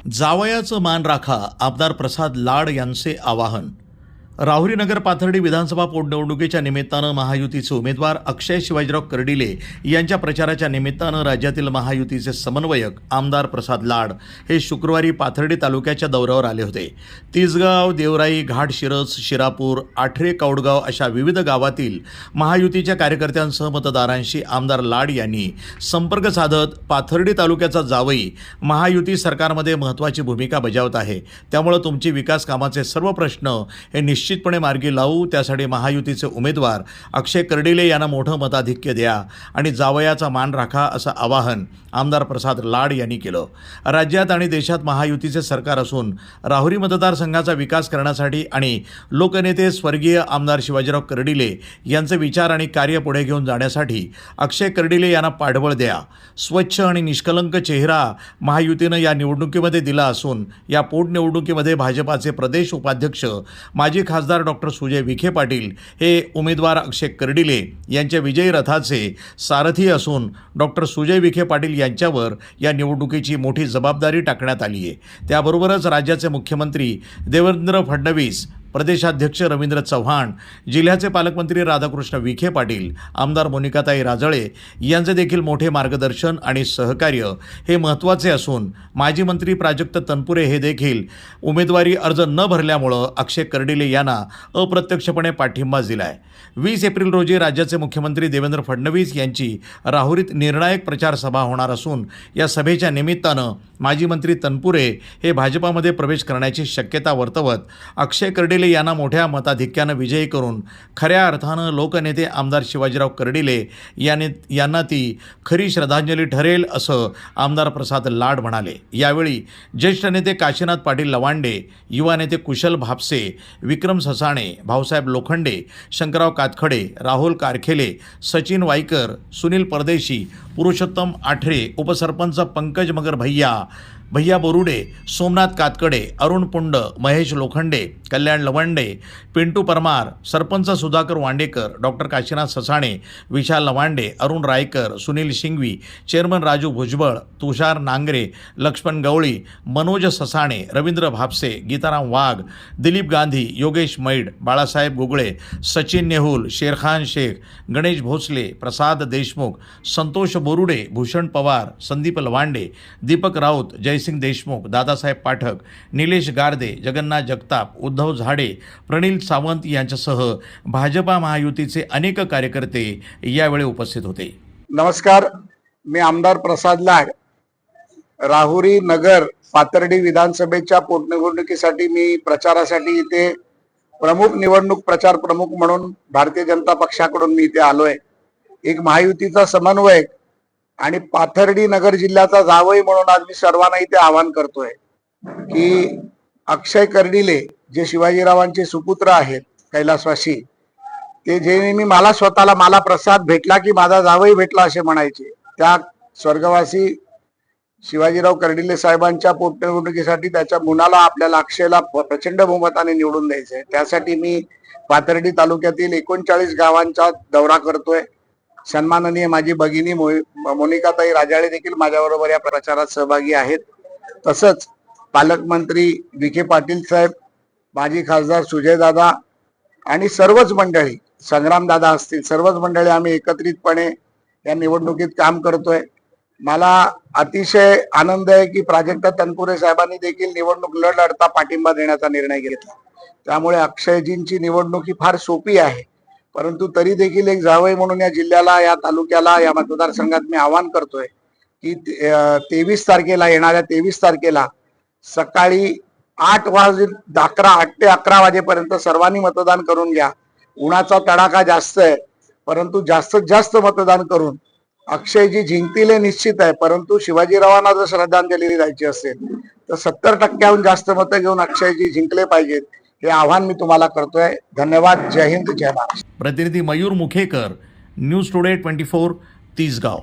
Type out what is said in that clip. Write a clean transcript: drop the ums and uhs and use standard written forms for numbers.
जावयाचं मान राखा, आमदार प्रसाद लाड यांचे आवाहन। राहुरी नगर पाथर्डी विधानसभा पोटनिवडणुकीच्या निमित्तानं महायुतीचे उमेदवार अक्षय शिवाजीराव कर्डिले यांच्या प्रचाराच्या निमित्तानं राज्यातील महायुतीचे समन्वयक आमदार प्रसाद लाड हे शुक्रवारी पाथर्डी तालुक्याच्या दौऱ्यावर आले होते। तिसगाव, देवराई, घाटशिरस, शिरापूर, आठरे, कौडगाव अशा विविध गावातील महायुतीच्या कार्यकर्त्यांसह मतदारांशी आमदार लाड यांनी संपर्क साधत पाथर्डी तालुक्याचा जावई महायुती सरकारमध्ये महत्त्वाची भूमिका बजावत आहे, त्यामुळे तुमची विकास कामाचे सर्व प्रश्न हे निश्चितपणे मार्गी लावू, त्यासाठी महायुतीचे उमेदवार अक्षय कर्डिले यांना मोठं मताधिक्य द्या आणि जावयाचा मान राखा, असं आवाहन आमदार प्रसाद लाड यांनी केलं। राज्यात आणि देशात महायुतीचे सरकार असून राहुरी मतदारसंघाचा विकास करण्यासाठी आणि लोकनेते स्वर्गीय आमदार शिवाजीराव कर्डिले यांचे विचार आणि कार्य पुढे घेऊन जाण्यासाठी अक्षय कर्डिले यांना पाठबळ द्या। स्वच्छ आणि निष्कलंक चेहरा महायुतीनं या निवडणुकीमध्ये दिला असून या पोटनिवडणुकीमध्ये भाजपाचे प्रदेश उपाध्यक्ष माजी खासदार डॉक्टर सुजय विखे पाटील हे उमेदवार अक्षय कर्डिले यांच्या विजयी रथाचे सारथी असून डॉक्टर सुजय विखे पाटील यांच्यावर या निवडणुकीची मोठी जबाबदारी टाकण्यात आली आहे। त्याबरोबरच राज्याचे मुख्यमंत्री देवेंद्र फडणवीस, प्रदेशाध्यक्ष रवींद्र चव्हाण, जिल्ह्याचे पालकमंत्री राधाकृष्ण विखे पाटील, आमदार मोनिकाताई राजळे यांचे देखील मोठे मार्गदर्शन आणि सहकार्य हे महत्त्वाचे असून माजी मंत्री प्राजक्त तनपुरे हे देखील उमेदवारी अर्ज न भरल्यामुळं अक्षय कर्डिले यांना अप्रत्यक्षपणे पाठिंबा दिला आहे। 20 एप्रिल रोजी राज्याचे मुख्यमंत्री देवेंद्र फडणवीस यांची राहुरीत निर्णायक प्रचार सभा होणार असून या सभेच्या निमित्तानं माजी मंत्री तनपुरे हे भाजपामध्ये प्रवेश करण्याची शक्यता वर्तवत अक्षय कर्डिले यांना मोठ्या मताधिक्यानं विजयी करून खऱ्या अर्थानं लोकनेते आमदार शिवाजीराव कर्डिले यांना ती खरी श्रद्धांजली ठरेल, असं आमदार प्रसाद लाड म्हणाले। यावेळी ज्येष्ठ नेते काशीनाथ पाटील लवांडे, युवा नेते कुशल भापसे, विक्रम ससाणे, भाऊसाहेब लोखंडे, शंकरराव कातखडे, राहुल कारखेले, सचिन वाईकर, सुनील परदेशी, पुरुषोत्तम आठरे, उपसरपंच पंकज मगर भैया बोरुडे, सोमनाथ कातकडे, अरुण पुंड, महेश लोखंडे, कल्याण लवंडे, पिंटू परमार, सरपंच सुधाकर वांडेकर, डॉक्टर काशीनाथ ससाणे, विशाल लवांडे, अरुण रायकर, सुनील शिंगवी, चेअरमन राजू भुजबळ, तुषार नांगरे, लक्ष्मण गवळी, मनोज ससाणे, रवींद्र भापसे, गीताराम वाघ, दिलीप गांधी, योगेश मैड, बाळासाहेब गुगळे, सचिन नेहुल, शेरखान शेख, गणेश भोसले, प्रसाद देशमुख, संतोष बोरुडे, भूषण पवार, संदीप लवांडे, दीपक राऊत, जयसिंग देशमुख, दादासाहेब पाठक, निलेश गारदे, जगन्नाथ जगताप, उद्धव झाडे, प्रणिल सावंत यांच्यासह भाजपा महायुतीचे अनेक कार्यकर्ते यावेळी उपस्थित होते। नमस्कार, मी आमदार प्रसाद लाड, राहुरी नगर पाथर्डी विधानसभेच्या पोटनिवडणुकीसाठी मी प्रचारासाठी इथे निवडणूक प्रचार प्रमुख म्हणून भारतीय जनता पक्षाकडून मी इथे आलोय। एक महायुतीचा समन्वयक आणि पाथर्डी नगर जिल्ह्याचा जावई म्हणून आज मी सर्वांना इथे आवाहन करतोय की अक्षय कर्डिले जे शिवाजीरावांचे सुपुत्र आहेत कैलासवासी, ते जे नेहमी मला प्रसाद भेटला की माझा जावई भेटला असे म्हणायचे, त्या स्वर्गवासी शिवाजीराव कर्डिले साहेबांच्या पोटनिवडणुकीसाठी त्याच्या मुलाला आपल्याला अक्षयला प्रचंड बहुमताने निवडून द्यायचंय। त्यासाठी मी पाथर्डी तालुक्यातील 39 गावांचा दौरा करतोय। सन्माननीय माझी भगिनी मोनिकाताई राजळे देखील माझ्याबरोबर या प्रचारात सहभागी आहेत। तसंच पालकमंत्री विखे पाटील साहेब, माजी खासदार सुजय दादा आणि सर्वच मंडळी, संग्राम दादा असतील, सर्वच मंडळी आम्ही एकत्रितपणे या निवडणुकीत काम करतोय। मला अतिशय आनंद आहे की प्राजक्त तनपुरे साहेबांनी देखील निवडणूक लढता पाठिंबा देण्याचा निर्णय घेतला। त्यामुळे अक्षयजींची निवडणूक ही फार सोपी आहे, परंतु तरी देखील एक जावई म्हणून या जिल्ह्याला, या तालुक्याला, या मतदारसंघात मी आवाहन करतोय की 23 तारखेला, येणाऱ्या 23 तारखेला सकाळी 8 ते 11 वाजेपर्यंत सर्वांनी मतदान करून घ्या। उन्हाचा तडाखा जास्त आहे, परंतु जास्तीत जास्त मतदान करून अक्षयजी जिंकतील हे निश्चित आहे, परंतु शिवाजीरावांना जर श्रद्धांजली द्यायची असेल तर 70% जास्त मतं घेऊन अक्षयजी जिंकले पाहिजेत, हे आव्हान मी तुम्हाला करतोय। धन्यवाद। जय हिंद, जय महाराष्ट्र। प्रतिनिधी मयूर मुखेकर, न्यूज टुडे 24, तिसगाव।